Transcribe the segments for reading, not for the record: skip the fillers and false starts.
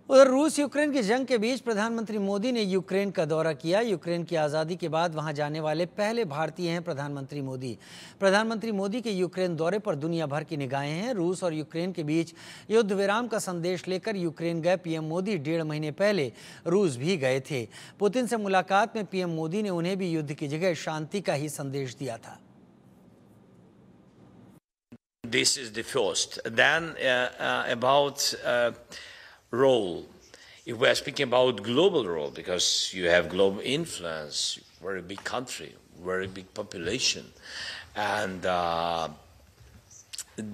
उधर रूस यूक्रेन की जंग के बीच प्रधानमंत्री मोदी ने यूक्रेन का दौरा किया। यूक्रेन की आज़ादी के बाद वहां जाने वाले पहले भारतीय हैं प्रधानमंत्री मोदी। प्रधानमंत्री मोदी के यूक्रेन दौरे पर दुनिया भर की निगाहें हैं। रूस और यूक्रेन के बीच युद्ध विराम का संदेश लेकर यूक्रेन गए पीएम मोदी 1.5 महीने पहले रूस भी गए थे। पुतिन से मुलाकात में पीएम मोदी ने उन्हें भी युद्ध की जगह शांति का ही संदेश दिया था। This is the first. Then about role. If we are speaking about global role, because you have global influence, very big country, very big population, and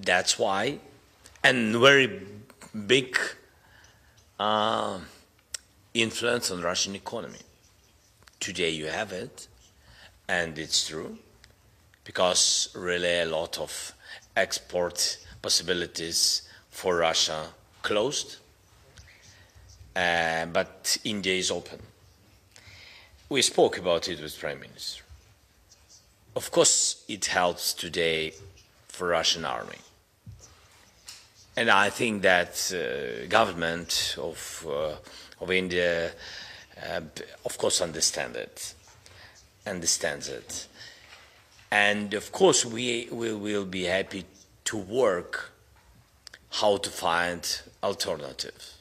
that's why, and very big influence on Russian economy. Today you have it, and it's true, because really a lot of export possibilities for Russia closed, but India is open. We spoke about it with Prime Minister. Of course, it helps today for Russian army, and I think that government of India, of course, understands it. And of course, we will be happy to work how to find alternatives.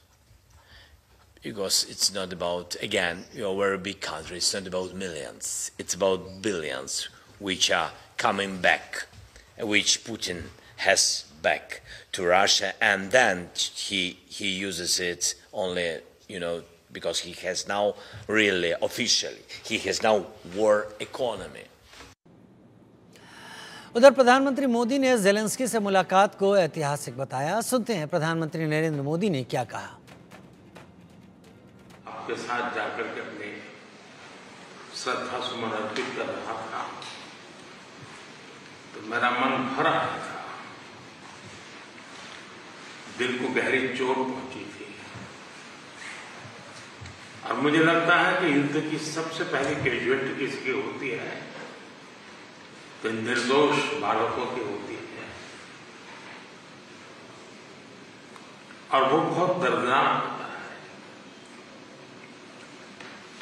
Because it's not about, again, you're a very big country, it's not about millions, it's about billions which are coming back, which Putin has back to Russia, and then he uses it only, because he has now really, officially, he has now war economy. उधर प्रधानमंत्री मोदी ने Zelensky से मुलाकात को ऐतिहासिक बताया। सुनते हैं प्रधानमंत्री नरेंद्र मोदी ने क्या कहा। आपके साथ जाकर के अपने श्रद्धा सुमन अर्पित कर रहा था तो मेरा मन भर आया था, दिल को गहरी चोट पहुंची थी। और मुझे लगता है कि युद्ध की सबसे पहली कैजुअलिटी किसकी होती है तो निर्दोष बालकों की होती है, और वो बहुत दर्दनाक होता है।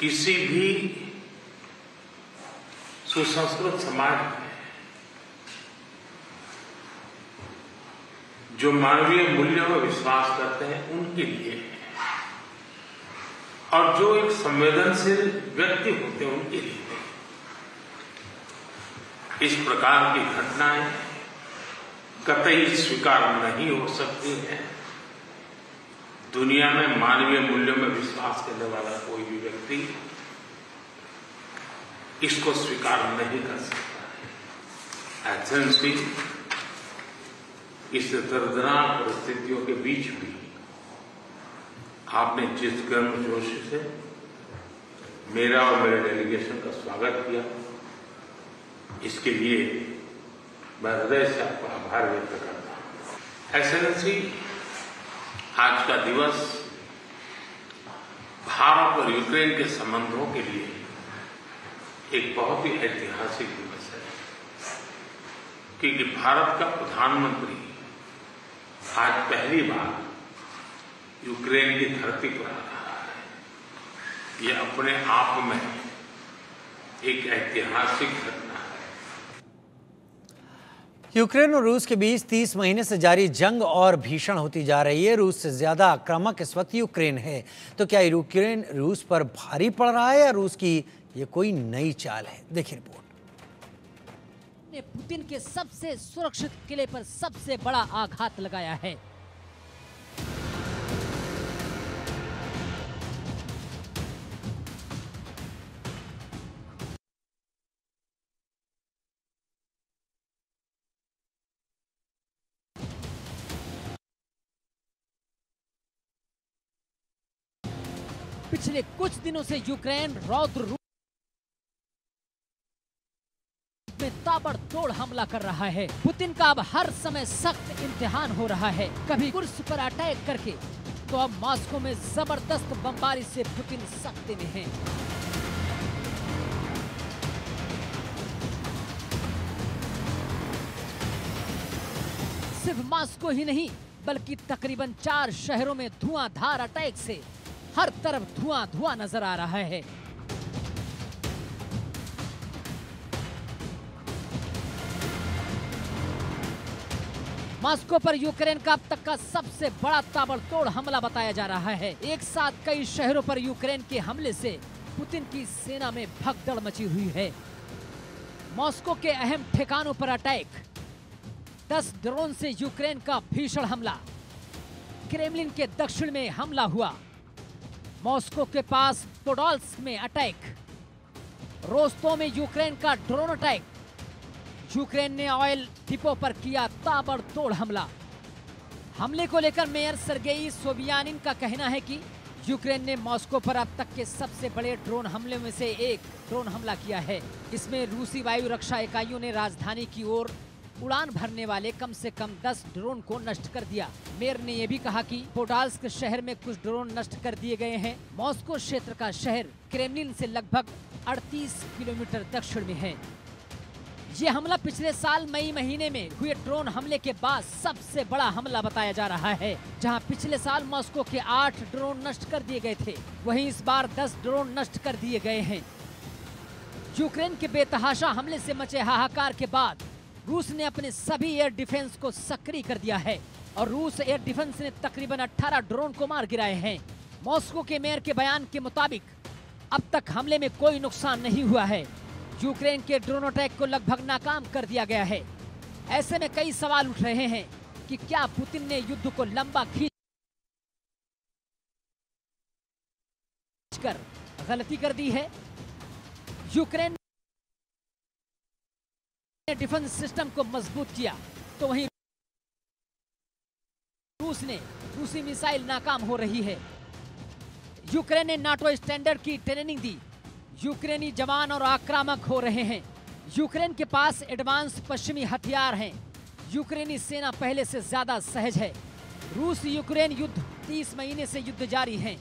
किसी भी सुसंस्कृत समाज में जो मानवीय मूल्यों में विश्वास करते हैं उनके लिए, और जो एक संवेदनशील व्यक्ति होते हैं उनके लिए इस प्रकार की घटनाएं कतई स्वीकार नहीं हो सकती हैं। दुनिया में मानवीय मूल्यों में विश्वास करने वाला कोई भी व्यक्ति इसको स्वीकार नहीं कर सकता है। एथेंस की इस दर्दनाक परिस्थितियों के बीच भी आपने जिस गर्मजोशी से मेरा और मेरे डेलीगेशन का स्वागत किया, इसके लिए मैं हृदय से आपका आभार व्यक्त करता हूं। एक्सेलेंसी, आज का दिवस भारत और यूक्रेन के संबंधों के लिए एक बहुत ही ऐतिहासिक दिवस है, क्योंकि भारत का प्रधानमंत्री आज पहली बार यूक्रेन की धरती पर आ रहा है। ये अपने आप में एक ऐतिहासिक घटना है। यूक्रेन और रूस के बीच 30 महीने से जारी जंग और भीषण होती जा रही है। रूस से ज्यादा आक्रामक इस वक्त यूक्रेन है। तो क्या यूक्रेन रूस पर भारी पड़ रहा है या रूस की ये कोई नई चाल है? देखिए रिपोर्ट। ने पुतिन के सबसे सुरक्षित किले पर सबसे बड़ा आघात लगाया है। पिछले कुछ दिनों से यूक्रेन रौद्र रूप में ताबड़तोड़ हमला कर रहा है। पुतिन का अब हर समय सख्त इम्तिहान हो रहा है। कभी कुर्स पर अटैक करके तो अब मॉस्को में जबरदस्त बमबारी से पुतिन सख्ते में है। सिर्फ मॉस्को ही नहीं बल्कि तकरीबन 4 शहरों में धुआंधार अटैक से हर तरफ धुआं धुआं नजर आ रहा है। मॉस्को पर यूक्रेन का अब तक का सबसे बड़ा ताबड़तोड़ हमला बताया जा रहा है। एक साथ कई शहरों पर यूक्रेन के हमले से पुतिन की सेना में भगदड़ मची हुई है। मॉस्को के अहम ठिकानों पर अटैक, 10 ड्रोन से यूक्रेन का भीषण हमला, क्रेमलिन के दक्षिण में हमला हुआ, मॉस्को के पास पोडोल्स्क में अटैक, रोस्तोव में यूक्रेन का ड्रोन अटैक, यूक्रेन ने ऑयल डिपो पर किया ताबड़तोड़ हमला। हमले को लेकर मेयर सर्गेई सोबियानिन का कहना है कि यूक्रेन ने मॉस्को पर अब तक के सबसे बड़े ड्रोन हमले में से एक ड्रोन हमला किया है। इसमें रूसी वायु रक्षा इकाइयों ने राजधानी की ओर उड़ान भरने वाले कम से कम 10 ड्रोन को नष्ट कर दिया। मेयर ने यह भी कहा कि पोडोल्स्क शहर में कुछ ड्रोन नष्ट कर दिए गए हैं। मॉस्को क्षेत्र का शहर क्रेमलिन से लगभग 38 किलोमीटर दक्षिण में है। ये हमला पिछले साल मई महीने में हुए ड्रोन हमले के बाद सबसे बड़ा हमला बताया जा रहा है, जहां पिछले साल मॉस्को के 8 ड्रोन नष्ट कर दिए गए थे, वहीं इस बार 10 ड्रोन नष्ट कर दिए गए हैं। यूक्रेन के बेतहाशा हमले से मचे हाहाकार के बाद रूस ने अपने सभी एयर डिफेंस को सक्रिय कर दिया है और रूस एयर डिफेंस ने तकरीबन 18 ड्रोन को मार गिराए हैं। मॉस्को के मेयर के बयान के मुताबिक अब तक हमले में कोई नुकसान नहीं हुआ है। यूक्रेन के ड्रोन अटैक को लगभग नाकाम कर दिया गया है। ऐसे में कई सवाल उठ रहे हैं कि क्या पुतिन ने युद्ध को लंबा खींचकर गलती कर दी है? यूक्रेन ने डिफेंस सिस्टम को मजबूत किया तो वहीं रूस ने रूसी मिसाइल नाकाम हो रही है। यूक्रेन ने नाटो स्टैंडर्ड की ट्रेनिंग दी। यूक्रेनी जवान और आक्रामक हो रहे हैं। यूक्रेन के पास एडवांस पश्चिमी हथियार हैं। यूक्रेनी सेना पहले से ज्यादा सहज है। रूस यूक्रेन युद्ध 30 महीने से युद्ध जारी है।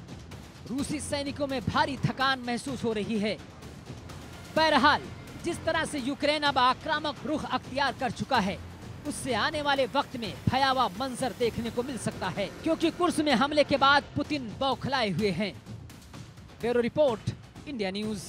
रूसी सैनिकों में भारी थकान महसूस हो रही है। बहरहाल जिस तरह से यूक्रेन अब आक्रामक रुख अख्तियार कर चुका है, उससे आने वाले वक्त में भयावह मंजर देखने को मिल सकता है, क्योंकि कुर्स में हमले के बाद पुतिन बौखलाए हुए हैं। Bureau report, India news.